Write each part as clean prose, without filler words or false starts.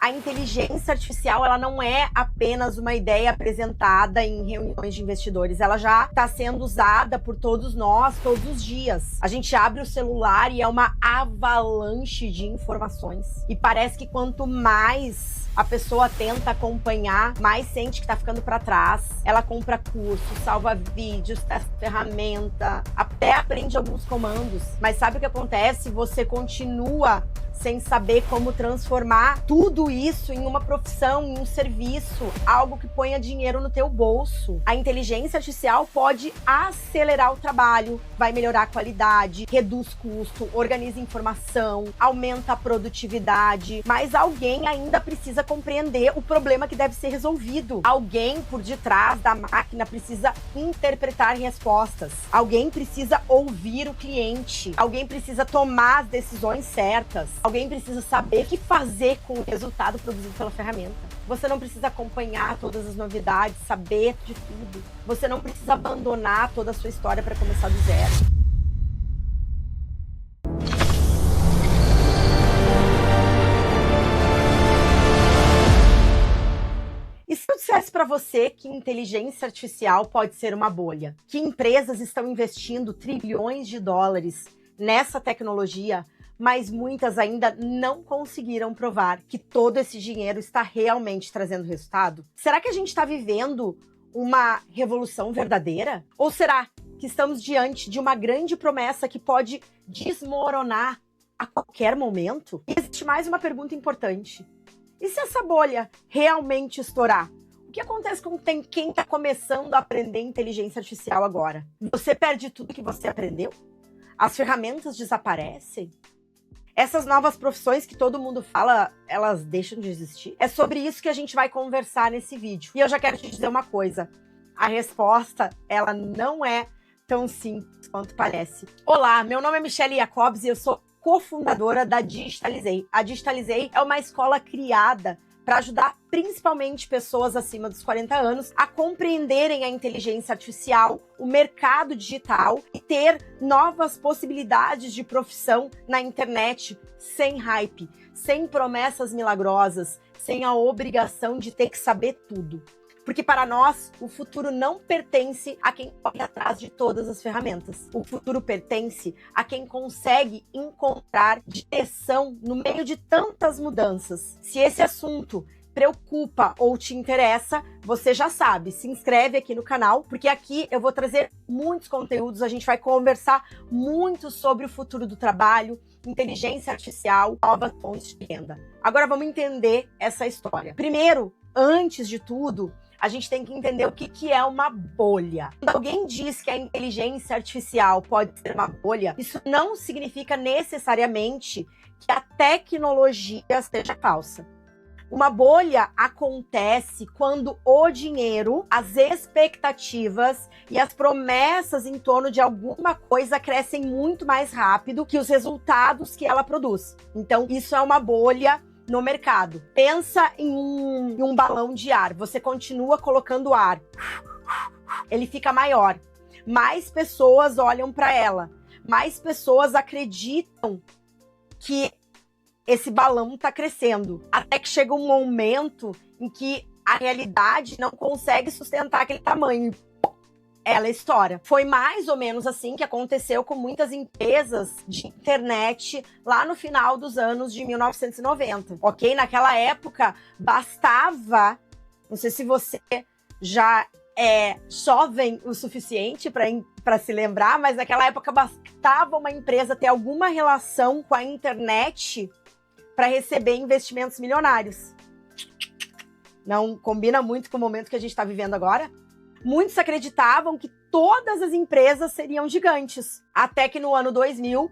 A inteligência artificial, ela não é apenas uma ideia apresentada em reuniões de investidores, ela já está sendo usada por todos nós, todos os dias. A gente abre o celular e é uma avalanche de informações. E parece que quanto mais a pessoa tenta acompanhar, mais sente que está ficando para trás. Ela compra curso, salva vídeos, testa ferramenta, até aprende alguns comandos. Mas sabe o que acontece? Você continua sem saber como transformar tudo isso em uma profissão, em um serviço, algo que ponha dinheiro no teu bolso. A inteligência artificial pode acelerar o trabalho, vai melhorar a qualidade, reduz custo, organiza informação, aumenta a produtividade, mas alguém ainda precisa compreender o problema que deve ser resolvido. Alguém por detrás da máquina precisa interpretar respostas. Alguém precisa ouvir o cliente. Alguém precisa tomar as decisões certas. Alguém precisa saber o que fazer com o resultado produzido pela ferramenta. Você não precisa acompanhar todas as novidades, saber de tudo. Você não precisa abandonar toda a sua história para começar do zero. E se eu dissesse para você que inteligência artificial pode ser uma bolha? Que empresas estão investindo trilhões de dólares nessa tecnologia, mas muitas ainda não conseguiram provar que todo esse dinheiro está realmente trazendo resultado? Será que a gente está vivendo uma revolução verdadeira? Ou será que estamos diante de uma grande promessa que pode desmoronar a qualquer momento? E existe mais uma pergunta importante. E se essa bolha realmente estourar? O que acontece com quem está começando a aprender inteligência artificial agora? Você perde tudo que você aprendeu? As ferramentas desaparecem? Essas novas profissões que todo mundo fala, elas deixam de existir? É sobre isso que a gente vai conversar nesse vídeo. E eu já quero te dizer uma coisa. A resposta, ela não é tão simples quanto parece. Olá, meu nome é Michelle Jacobs e eu sou cofundadora da Digitalizei. A Digitalizei é uma escola criada para ajudar principalmente pessoas acima dos 40 anos a compreenderem a inteligência artificial, o mercado digital e ter novas possibilidades de profissão na internet sem hype, sem promessas milagrosas, sem a obrigação de ter que saber tudo. Porque para nós, o futuro não pertence a quem corre atrás de todas as ferramentas. O futuro pertence a quem consegue encontrar direção no meio de tantas mudanças. Se esse assunto preocupa ou te interessa, você já sabe, se inscreve aqui no canal, porque aqui eu vou trazer muitos conteúdos, a gente vai conversar muito sobre o futuro do trabalho, inteligência artificial, novas fontes de renda. Agora vamos entender essa história. Primeiro, antes de tudo, a gente tem que entender o que é uma bolha. Quando alguém diz que a inteligência artificial pode ser uma bolha, isso não significa necessariamente que a tecnologia seja falsa. Uma bolha acontece quando o dinheiro, as expectativas e as promessas em torno de alguma coisa crescem muito mais rápido que os resultados que ela produz. Então, isso é uma bolha no mercado. Pensa em um balão de ar. Você continua colocando ar. Ele fica maior. Mais pessoas olham para ela. Mais pessoas acreditam que esse balão está crescendo. Até que chega um momento em que a realidade não consegue sustentar aquele tamanho. Ela estoura. Foi mais ou menos assim que aconteceu com muitas empresas de internet lá no final dos anos de 1990, ok? Naquela época, bastava, não sei se você já é jovem o suficiente para se lembrar, mas naquela época bastava uma empresa ter alguma relação com a internet para receber investimentos milionários. Não combina muito com o momento que a gente está vivendo agora? Muitos acreditavam que todas as empresas seriam gigantes, até que no ano 2000,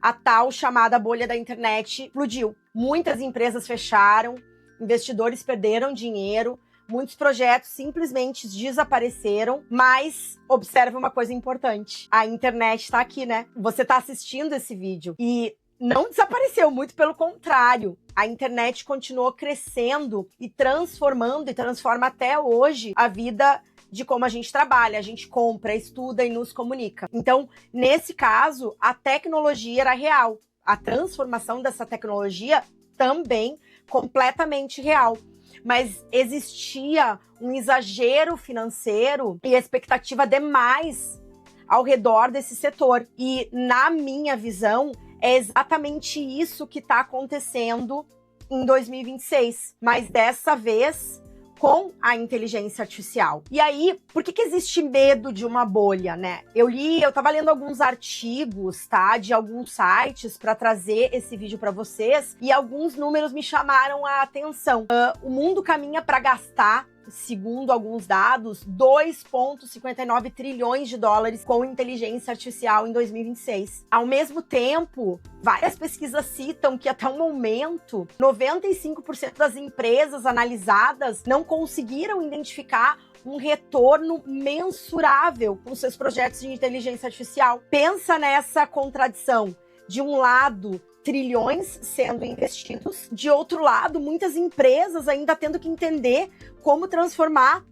a tal chamada bolha da internet explodiu. Muitas empresas fecharam, investidores perderam dinheiro, muitos projetos simplesmente desapareceram, mas observe uma coisa importante, a internet está aqui, né? Você está assistindo esse vídeo e não desapareceu, muito pelo contrário. A internet continuou crescendo e transformando, e transforma até hoje a vida de como a gente trabalha, a gente compra, estuda e nos comunica. Então, nesse caso, a tecnologia era real. A transformação dessa tecnologia também completamente real. Mas existia um exagero financeiro e expectativa demais ao redor desse setor. E, na minha visão, é exatamente isso que está acontecendo em 2026. Mas dessa vez, com a inteligência artificial. E aí, por que existe medo de uma bolha, né? Eu tava lendo alguns artigos, tá? De alguns sites para trazer esse vídeo para vocês e alguns números me chamaram a atenção. O mundo caminha para gastar, segundo alguns dados, 2,59 trilhões de dólares com inteligência artificial em 2026. Ao mesmo tempo, várias pesquisas citam que até o momento, 95% das empresas analisadas não conseguiram identificar um retorno mensurável com seus projetos de inteligência artificial. Pensa nessa contradição. De um lado, trilhões sendo investidos. De outro lado, muitas empresas ainda tendo que entender como transformar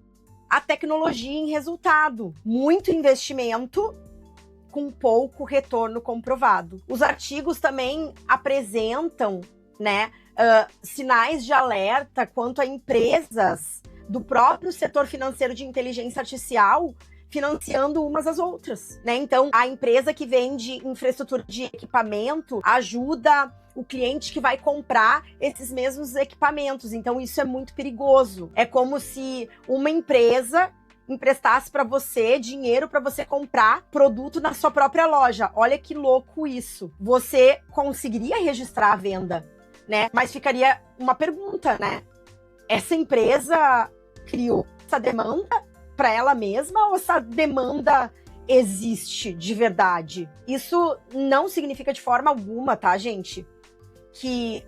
a tecnologia em resultado. Muito investimento com pouco retorno comprovado. Os artigos também apresentam, né, sinais de alerta quanto a empresas do próprio setor financeiro de inteligência artificial financiando umas às outras, né? Então, a empresa que vende infraestrutura de equipamento ajuda o cliente que vai comprar esses mesmos equipamentos. Então, isso é muito perigoso. É como se uma empresa emprestasse para você dinheiro para você comprar produto na sua própria loja. Olha que louco isso. Você conseguiria registrar a venda, né? Mas ficaria uma pergunta, né? Essa empresa criou essa demanda para ela mesma ou essa demanda existe de verdade? Isso não significa de forma alguma, tá, gente, que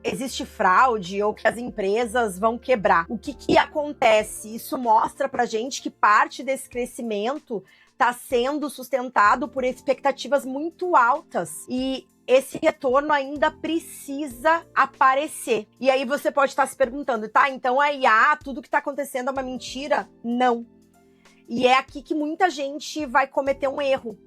existe fraude ou que as empresas vão quebrar. O que acontece? Isso mostra pra gente que parte desse crescimento está sendo sustentado por expectativas muito altas e esse retorno ainda precisa aparecer. E aí você pode estar se perguntando, tá, então a IA, tudo que está acontecendo é uma mentira? Não. E é aqui que muita gente vai cometer um erro.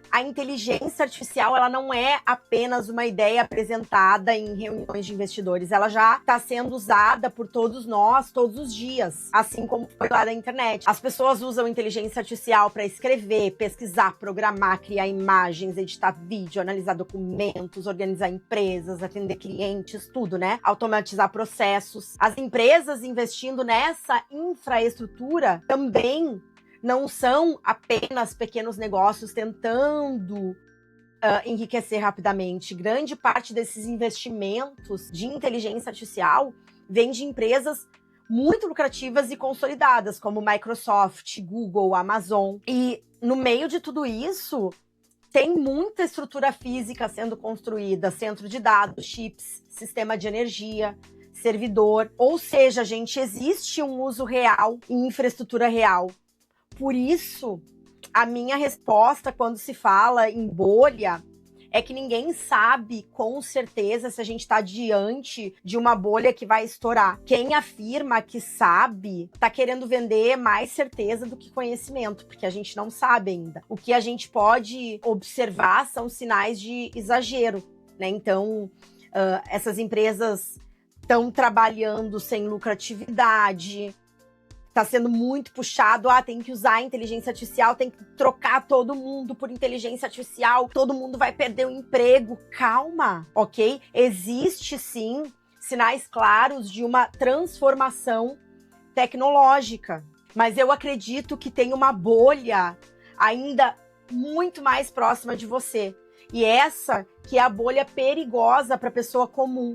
A inteligência artificial, ela não é apenas uma ideia apresentada em reuniões de investidores. Ela já está sendo usada por todos nós, todos os dias. Assim como foi lá na internet. As pessoas usam inteligência artificial para escrever, pesquisar, programar, criar imagens, editar vídeo, analisar documentos, organizar empresas, atender clientes, tudo, né? Automatizar processos. As empresas investindo nessa infraestrutura também não são apenas pequenos negócios tentando enriquecer rapidamente. Grande parte desses investimentos de inteligência artificial vem de empresas muito lucrativas e consolidadas, como Microsoft, Google, Amazon. E no meio de tudo isso, tem muita estrutura física sendo construída, centro de dados, chips, sistema de energia, servidor. Ou seja, gente, existe um uso real em infraestrutura real. Por isso, a minha resposta quando se fala em bolha é que ninguém sabe com certeza se a gente está diante de uma bolha que vai estourar. Quem afirma que sabe está querendo vender mais certeza do que conhecimento, porque a gente não sabe ainda. O que a gente pode observar são sinais de exagero, né? Então, essas empresas estão trabalhando sem lucratividade, está sendo muito puxado, tem que usar a inteligência artificial, tem que trocar todo mundo por inteligência artificial, todo mundo vai perder o emprego. Calma, ok? Existe sim sinais claros de uma transformação tecnológica, mas eu acredito que tem uma bolha ainda muito mais próxima de você. E essa que é a bolha perigosa para a pessoa comum.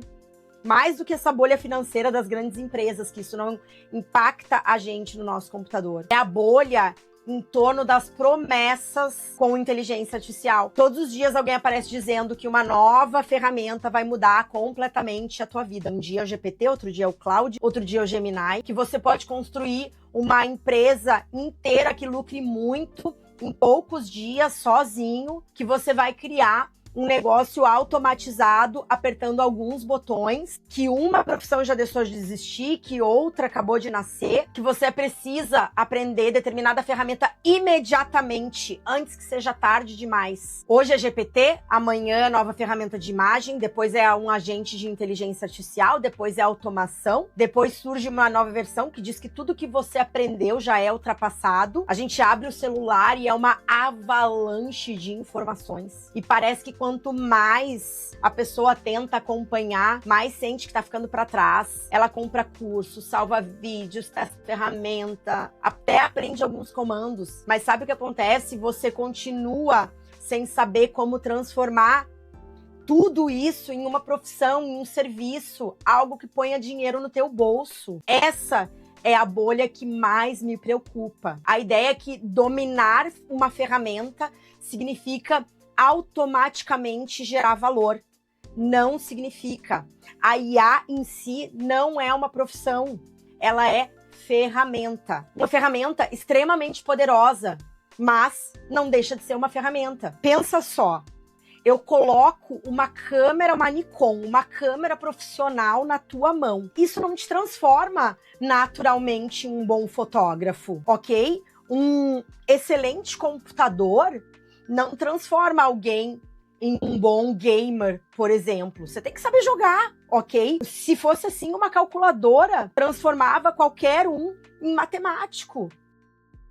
Mais do que essa bolha financeira das grandes empresas, que isso não impacta a gente no nosso computador. É a bolha em torno das promessas com inteligência artificial. Todos os dias alguém aparece dizendo que uma nova ferramenta vai mudar completamente a tua vida. Um dia é o GPT, outro dia é o Claude, outro dia é o Gemini, que você pode construir uma empresa inteira que lucre muito em poucos dias, sozinho, que você vai criar um negócio automatizado, apertando alguns botões, que uma profissão já deixou de existir, que outra acabou de nascer, que você precisa aprender determinada ferramenta imediatamente, antes que seja tarde demais. Hoje é GPT, amanhã é nova ferramenta de imagem, depois é um agente de inteligência artificial, depois é automação, depois surge uma nova versão que diz que tudo que você aprendeu já é ultrapassado. A gente abre o celular e é uma avalanche de informações. E parece que quanto mais a pessoa tenta acompanhar, mais sente que tá ficando para trás. Ela compra curso, salva vídeos, testa ferramenta, até aprende alguns comandos. Mas sabe o que acontece? Você continua sem saber como transformar tudo isso em uma profissão, em um serviço, algo que ponha dinheiro no teu bolso. Essa é a bolha que mais me preocupa. A ideia é que dominar uma ferramenta significa automaticamente gerar valor. Não significa. A IA em si não é uma profissão. Ela é ferramenta. Uma ferramenta extremamente poderosa, mas não deixa de ser uma ferramenta. Pensa só. Eu coloco uma câmera, uma Nikon, uma câmera profissional na tua mão. Isso não te transforma naturalmente em um bom fotógrafo, ok? Um excelente computador não transforma alguém em um bom gamer, por exemplo. Você tem que saber jogar, ok? Se fosse assim, uma calculadora transformava qualquer um em matemático.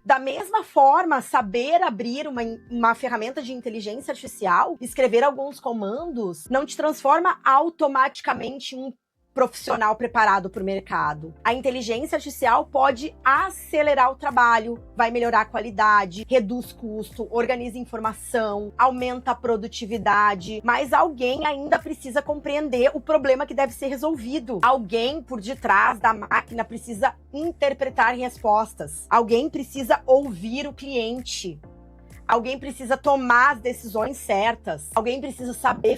Da mesma forma, saber abrir uma ferramenta de inteligência artificial, escrever alguns comandos, não te transforma automaticamente em um profissional preparado para o mercado. A inteligência artificial pode acelerar o trabalho, vai melhorar a qualidade, reduz custo, organiza informação, aumenta a produtividade, mas alguém ainda precisa compreender o problema que deve ser resolvido. Alguém por detrás da máquina precisa interpretar respostas. Alguém precisa ouvir o cliente. Alguém precisa tomar as decisões certas. Alguém precisa saber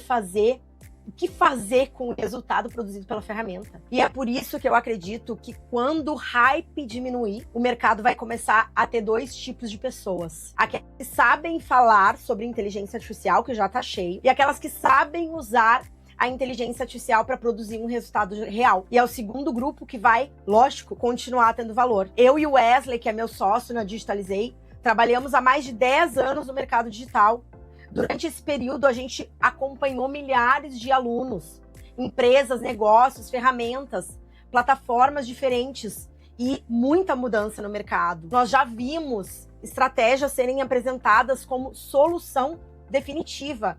o que fazer com o resultado produzido pela ferramenta. E é por isso que eu acredito que quando o hype diminuir, o mercado vai começar a ter dois tipos de pessoas. Aquelas que sabem falar sobre inteligência artificial, que já tá cheio, e aquelas que sabem usar a inteligência artificial para produzir um resultado real. E é o segundo grupo que vai, lógico, continuar tendo valor. Eu e o Wesley, que é meu sócio na Digitalizei, trabalhamos há mais de 10 anos no mercado digital. Durante esse período, a gente acompanhou milhares de alunos, empresas, negócios, ferramentas, plataformas diferentes e muita mudança no mercado. Nós já vimos estratégias serem apresentadas como solução definitiva.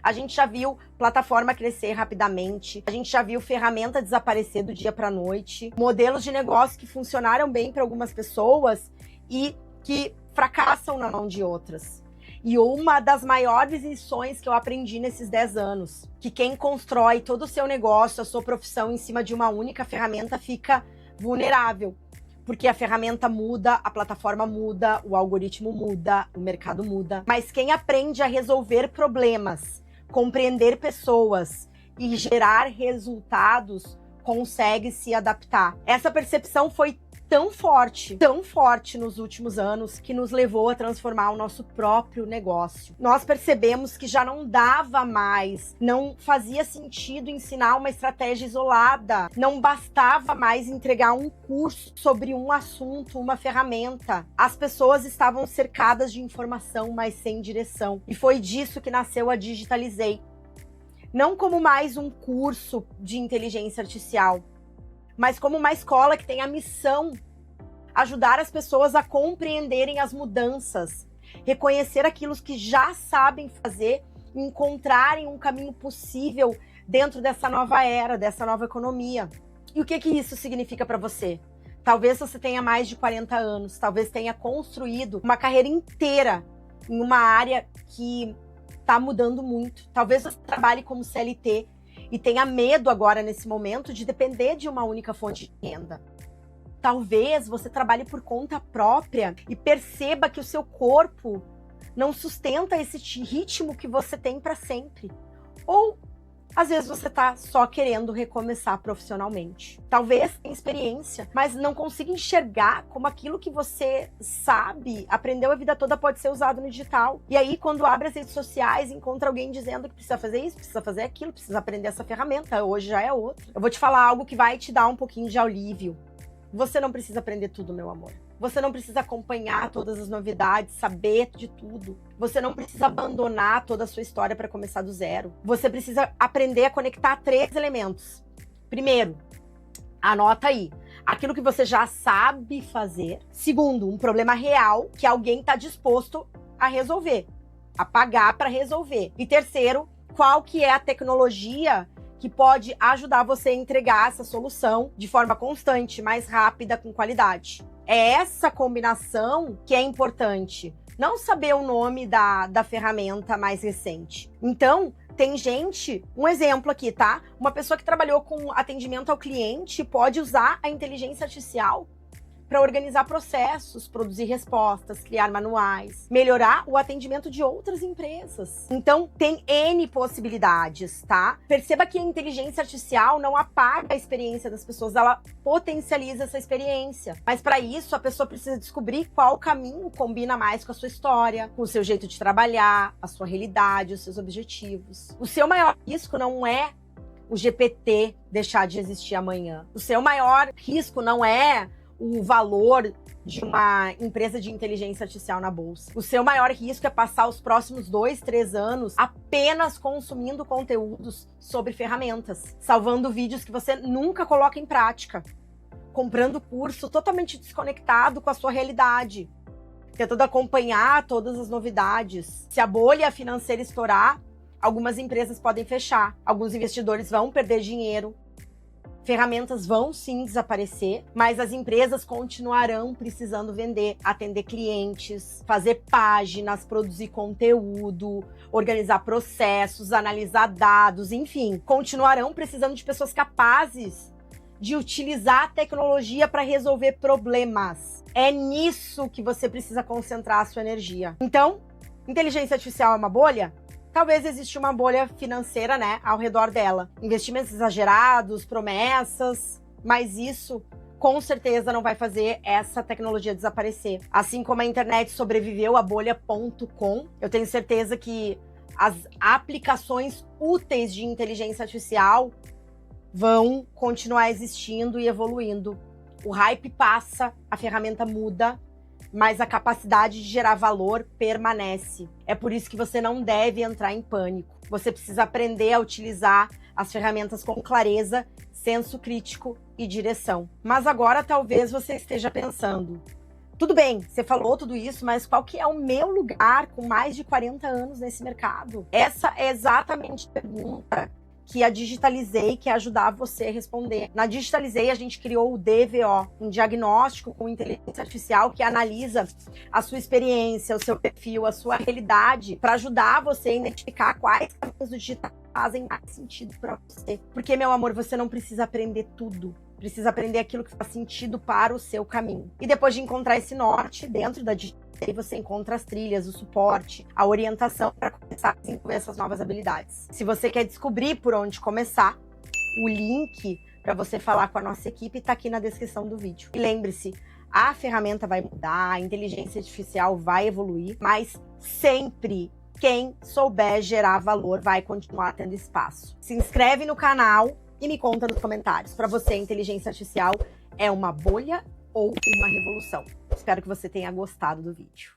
A gente já viu plataforma crescer rapidamente, a gente já viu ferramenta desaparecer do dia para a noite, modelos de negócio que funcionaram bem para algumas pessoas e que fracassam na mão de outras. E uma das maiores lições que eu aprendi nesses 10 anos, que quem constrói todo o seu negócio, a sua profissão em cima de uma única ferramenta fica vulnerável. Porque a ferramenta muda, a plataforma muda, o algoritmo muda, o mercado muda. Mas quem aprende a resolver problemas, compreender pessoas e gerar resultados, consegue se adaptar. Essa percepção foi tão forte nos últimos anos, que nos levou a transformar o nosso próprio negócio. Nós percebemos que já não dava mais, não fazia sentido ensinar uma estratégia isolada, não bastava mais entregar um curso sobre um assunto, uma ferramenta. As pessoas estavam cercadas de informação, mas sem direção. E foi disso que nasceu a Digitalizei. Não como mais um curso de inteligência artificial, mas como uma escola que tem a missão ajudar as pessoas a compreenderem as mudanças, reconhecer aquilo que já sabem fazer, encontrarem um caminho possível dentro dessa nova era, dessa nova economia. E o que isso significa para você? Talvez você tenha mais de 40 anos, talvez tenha construído uma carreira inteira em uma área que está mudando muito. Talvez você trabalhe como CLT e tenha medo agora, nesse momento, de depender de uma única fonte de renda. Talvez você trabalhe por conta própria e perceba que o seu corpo não sustenta esse ritmo que você tem para sempre. Ou Às vezes você tá só querendo recomeçar profissionalmente. Talvez tenha experiência, mas não consiga enxergar como aquilo que você sabe, aprendeu a vida toda, pode ser usado no digital. E aí, quando abre as redes sociais, encontra alguém dizendo que precisa fazer isso, precisa fazer aquilo, precisa aprender essa ferramenta, hoje já é outra. Eu vou te falar algo que vai te dar um pouquinho de alívio. Você não precisa aprender tudo, meu amor. Você não precisa acompanhar todas as novidades, saber de tudo. Você não precisa abandonar toda a sua história para começar do zero. Você precisa aprender a conectar 3 elementos. Primeiro, anota aí, aquilo que você já sabe fazer. Segundo, um problema real que alguém está disposto a resolver, a pagar para resolver. E terceiro, qual que é a tecnologia que pode ajudar você a entregar essa solução de forma constante, mais rápida, com qualidade. É essa combinação que é importante. Não saber o nome da ferramenta mais recente. Então, tem gente, um exemplo aqui, tá? Uma pessoa que trabalhou com atendimento ao cliente pode usar a inteligência artificial para organizar processos, produzir respostas, criar manuais, melhorar o atendimento de outras empresas. Então, tem N possibilidades, tá? Perceba que a inteligência artificial não apaga a experiência das pessoas, ela potencializa essa experiência. Mas para isso, a pessoa precisa descobrir qual caminho combina mais com a sua história, com o seu jeito de trabalhar, a sua realidade, os seus objetivos. O seu maior risco não é o GPT deixar de existir amanhã. O seu maior risco não é o valor de uma empresa de inteligência artificial na bolsa. O seu maior risco é passar os próximos 2, 3 anos apenas consumindo conteúdos sobre ferramentas, salvando vídeos que você nunca coloca em prática, comprando curso totalmente desconectado com a sua realidade, tentando acompanhar todas as novidades. Se a bolha financeira estourar, algumas empresas podem fechar, alguns investidores vão perder dinheiro, ferramentas vão sim desaparecer, mas as empresas continuarão precisando vender, atender clientes, fazer páginas, produzir conteúdo, organizar processos, analisar dados, enfim, continuarão precisando de pessoas capazes de utilizar a tecnologia para resolver problemas. É nisso que você precisa concentrar a sua energia. Então, inteligência artificial é uma bolha? Talvez exista uma bolha financeira, né, ao redor dela. Investimentos exagerados, promessas, mas isso com certeza não vai fazer essa tecnologia desaparecer. Assim como a internet sobreviveu à bolha.com, eu tenho certeza que as aplicações úteis de inteligência artificial vão continuar existindo e evoluindo. O hype passa, a ferramenta muda, mas a capacidade de gerar valor permanece. É por isso que você não deve entrar em pânico. Você precisa aprender a utilizar as ferramentas com clareza, senso crítico e direção. Mas agora talvez você esteja pensando, tudo bem, você falou tudo isso, mas qual que é o meu lugar com mais de 40 anos nesse mercado? Essa é exatamente a pergunta que a Digitalizei quer ajudar você a responder. Na Digitalizei, a gente criou o DVO, um diagnóstico com inteligência artificial que analisa a sua experiência, o seu perfil, a sua realidade, para ajudar você a identificar quais caminhos do digital fazem mais sentido para você. Porque, meu amor, você não precisa aprender tudo. Precisa aprender aquilo que faz sentido para o seu caminho. E depois de encontrar esse norte dentro da Digitalizei, você encontra as trilhas, o suporte, a orientação para começar a desenvolver essas novas habilidades. Se você quer descobrir por onde começar, o link para você falar com a nossa equipe está aqui na descrição do vídeo. E lembre-se, a ferramenta vai mudar, a inteligência artificial vai evoluir, mas sempre quem souber gerar valor vai continuar tendo espaço. Se inscreve no canal e me conta nos comentários. Para você, a inteligência artificial é uma bolha ou uma revolução? Espero que você tenha gostado do vídeo.